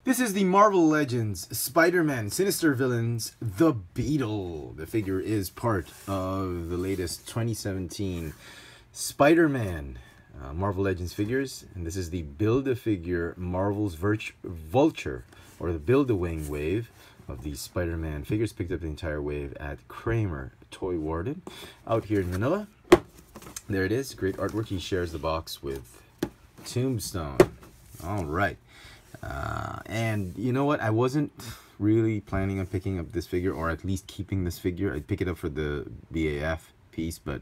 This is the Marvel Legends Spider-Man Sinister Villains, The Beetle. The figure is part of the latest 2017 Spider-Man Marvel Legends figures. And this is the Build-A-Figure Marvel's Vulture, or the Build-A-Wing wave of the Spider-Man figures. Picked up the entire wave at Kramer Toy Warden out here in Manila. There it is. Great artwork. He shares the box with Tombstone. All right. And you know what? I wasn't really planning on picking up this figure, or at least keeping this figure. I'd pick it up for the BAF piece, but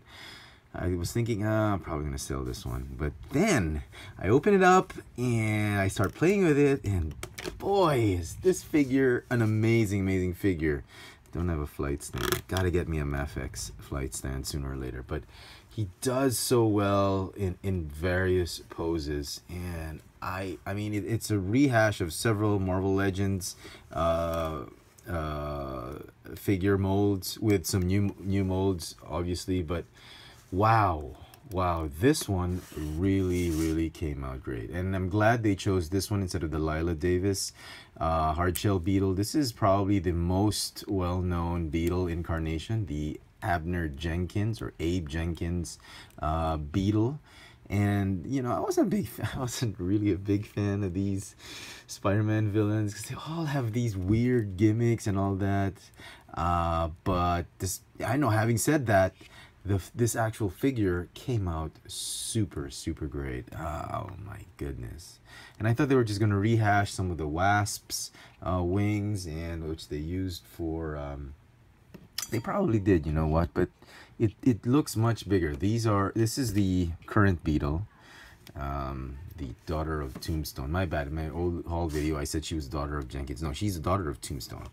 I was thinking, I'm probably going to sell this one. But then I open it up and I start playing with it, and boy, is this figure an amazing, amazing figure. Don't have a flight stand. Gotta get me a MFX flight stand sooner or later. But he does so well in various poses, and I mean it's a rehash of several Marvel Legends figure molds with some new molds, obviously. But wow, this one really came out great, and I'm glad they chose this one instead of the Lila Davis hardshell Beetle. This is probably the most well-known Beetle incarnation, the Abner Jenkins or Abe Jenkins Beetle. And you know, I wasn't really a big fan of these Spider-Man villains because they all have these weird gimmicks and all that. But this, I know, having said that, this actual figure came out super great. Oh my goodness. And I thought they were just going to rehash some of the Wasp's wings, and which they used for they probably did, you know what, but it looks much bigger. This is the current Beetle, the daughter of Tombstone. My bad, in my old haul video I said she was the daughter of Jenkins. No, she's the daughter of Tombstone.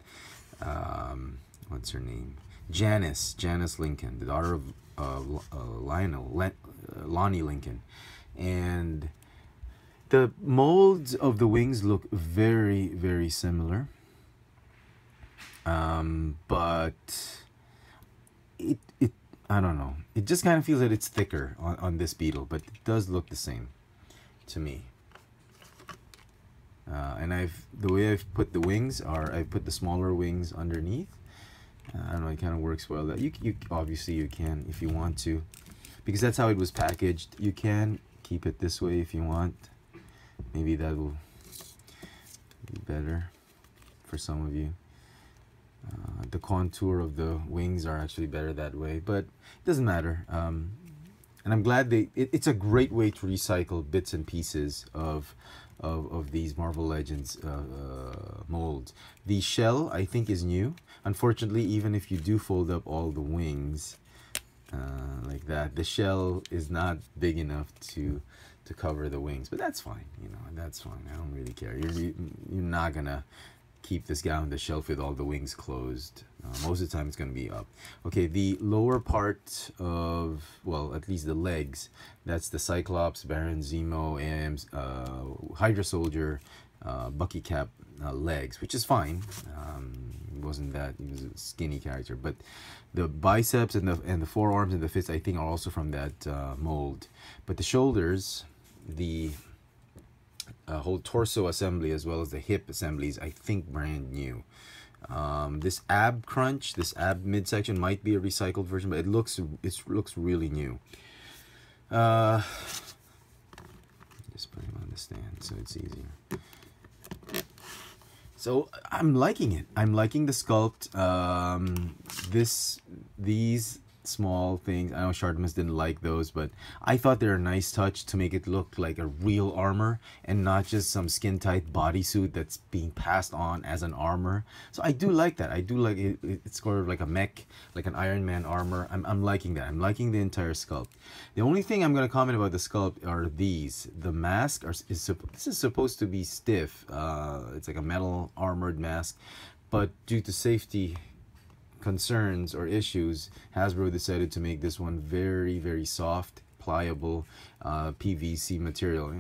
What's her name? Janice Lincoln, the daughter of Lonnie Lincoln. And the molds of the wings look very similar, but it I don't know, it just kind of feels that it's thicker on this Beetle, but it does look the same to me. And the way I've put the wings are, I put the smaller wings underneath. I don't know, it kind of works well. That you obviously you can, if you want to, because that's how it was packaged. You can keep it this way if you want. Maybe that will be better for some of you. The contour of the wings are actually better that way, but it doesn't matter. And I'm glad it's a great way to recycle bits and pieces of these Marvel Legends molds. The shell, I think, is new. Unfortunately, even if you do fold up all the wings like that, the shell is not big enough to cover the wings. But that's fine, you know, that's fine. I don't really care. You're not gonna keep this guy on the shelf with all the wings closed. Most of the time it's going to be up. Okay, the lower part of, well, at least the legs, that's the Cyclops, Baron Zemo, and Hydra Soldier, Bucky Cap legs, which is fine. It wasn't that, he was a skinny character. But the biceps and the forearms and the fists, I think, are also from that mold. But the shoulders, the whole torso assembly as well as the hip assemblies, I think, brand new. This ab crunch, this ab midsection might be a recycled version, but it looks really new. Just put him on the stand so it's easier. So I'm liking it. I'm liking the sculpt. These small things, I know Shartimus didn't like those, but I thought they're a nice touch to make it look like a real armor and not just some skin tight bodysuit that's being passed on as an armor. So I do like that. I do like it. It's sort of like a mech, like an Iron Man armor. I'm liking that. I'm liking the entire sculpt. The only thing I'm going to comment about the sculpt are these. The mask this is supposed to be stiff. It's like a metal armored mask, but due to safety concerns or issues, Hasbro decided to make this one very soft, pliable PVC material.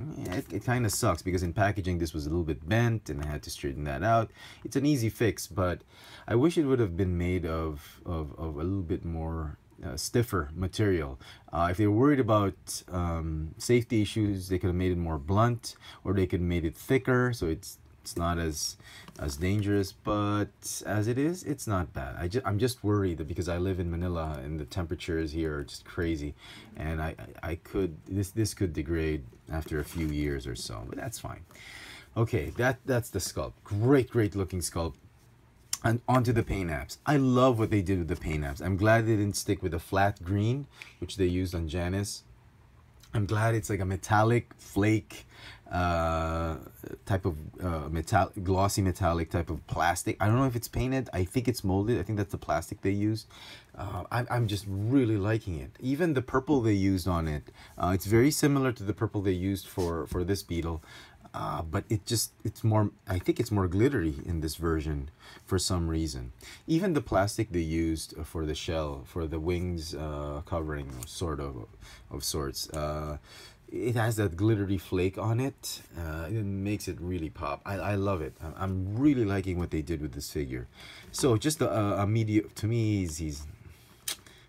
It kind of sucks because in packaging this was a little bit bent and I had to straighten that out. It's an easy fix, but I wish it would have been made of a little bit more stiffer material. If they were worried about safety issues, they could have made it more blunt, or they could have made it thicker so it's It's not as dangerous, but as it is, it's not bad. I'm just worried that because I live in Manila and the temperatures here are just crazy, and this could degrade after a few years or so, but that's fine. Okay, that's the sculpt. Great looking sculpt. And onto the paint apps. I love what they did with the paint apps. I'm glad they didn't stick with the flat green, which they used on Janice. I'm glad it's like a metallic flake type of glossy metallic type of plastic. I don't know if it's painted. I think it's molded. I think that's the plastic they used. I'm just really liking it. Even the purple they used on it, it's very similar to the purple they used for this Beetle. But it's more, I think it's more glittery in this version for some reason. Even the plastic they used for the shell, for the wings covering, of sorts, it has that glittery flake on it. It makes it really pop. I love it. I'm really liking what they did with this figure. So just a to me, he's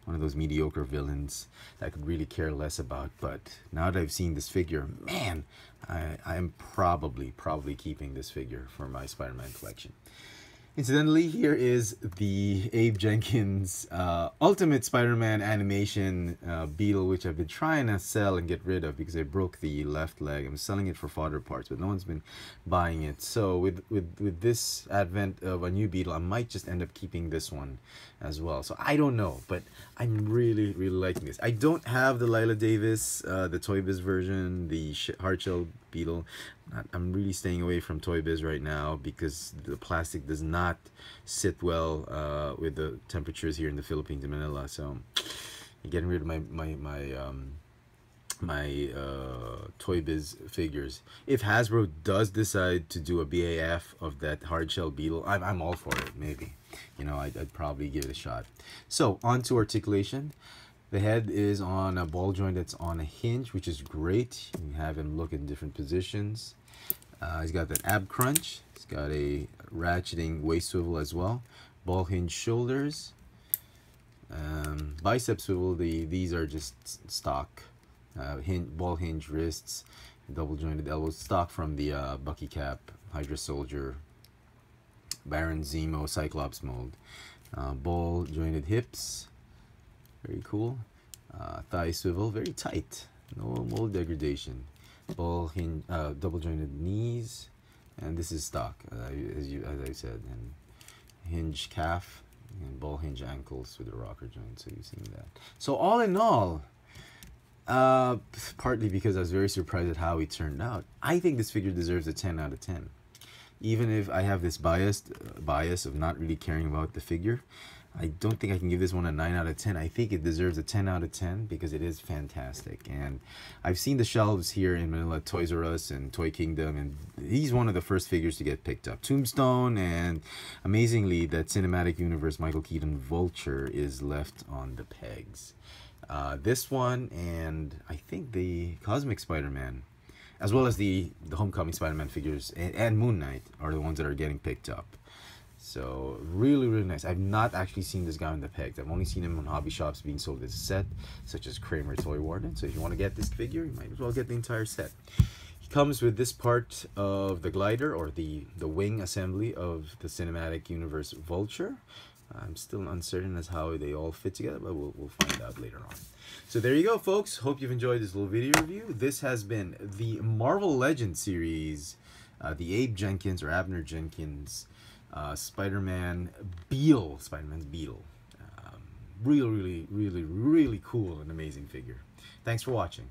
one of those mediocre villains that I could really care less about. But now that I've seen this figure, man, I'm probably keeping this figure for my Spider-Man collection. Incidentally, here is the Abe Jenkins Ultimate Spider-Man animation Beetle, which I've been trying to sell and get rid of because I broke the left leg. I'm selling it for fodder parts, but no one's been buying it. So with this advent of a new Beetle, I might just end up keeping this one as well. So I don't know, but I'm really liking this. I don't have the Lila Davis, the Toy Biz version, the hardshell Beetle. I'm really staying away from Toy Biz right now because the plastic does not sit well with the temperatures here in the Philippines and Manila. So I'm getting rid of my Toy Biz figures. If Hasbro does decide to do a BAF of that hardshell Beetle, I'm all for it. Maybe, you know, I'd probably give it a shot. So on to articulation. The head is on a ball joint that's on a hinge, which is great. You can have him look in different positions. He's got that ab crunch. He's got a ratcheting waist swivel as well. Ball hinge shoulders. Bicep swivel. These are just stock. Ball hinge wrists. Double jointed elbows. Stock from the Bucky Cap, Hydra Soldier, Baron Zemo, Cyclops mold. Ball jointed hips. Very cool. Thigh swivel, very tight. No mold degradation. Ball hinge, double jointed knees, and this is stock, as I said. And hinge calf and ball hinge ankles with a rocker joint. So you've seen that. So all in all, partly because I was very surprised at how he turned out, I think this figure deserves a 10 out of 10. Even if I have this bias of not really caring about the figure, I don't think I can give this one a 9 out of 10. I think it deserves a 10 out of 10 because it is fantastic. And I've seen the shelves here in Manila, Toys R Us and Toy Kingdom, and he's one of the first figures to get picked up. Tombstone, and amazingly, that cinematic universe Michael Keaton Vulture is left on the pegs. This one, and I think the Cosmic Spider-Man, as well as the Homecoming Spider-Man figures and Moon Knight, are the ones that are getting picked up. So really nice. I've not actually seen this guy on the pegs. I've only seen him on hobby shops being sold as a set, such as Kramer Toy Warden. So if you want to get this figure, you might as well get the entire set. He comes with this part of the glider, or the wing assembly of the cinematic universe Vulture. I'm still uncertain as how they all fit together, but we'll find out later on. So there you go, folks. Hope you've enjoyed this little video review. This has been the Marvel Legends series, the Abe Jenkins or Abner Jenkins Spider-Man's Beetle. Really cool and amazing figure. Thanks for watching.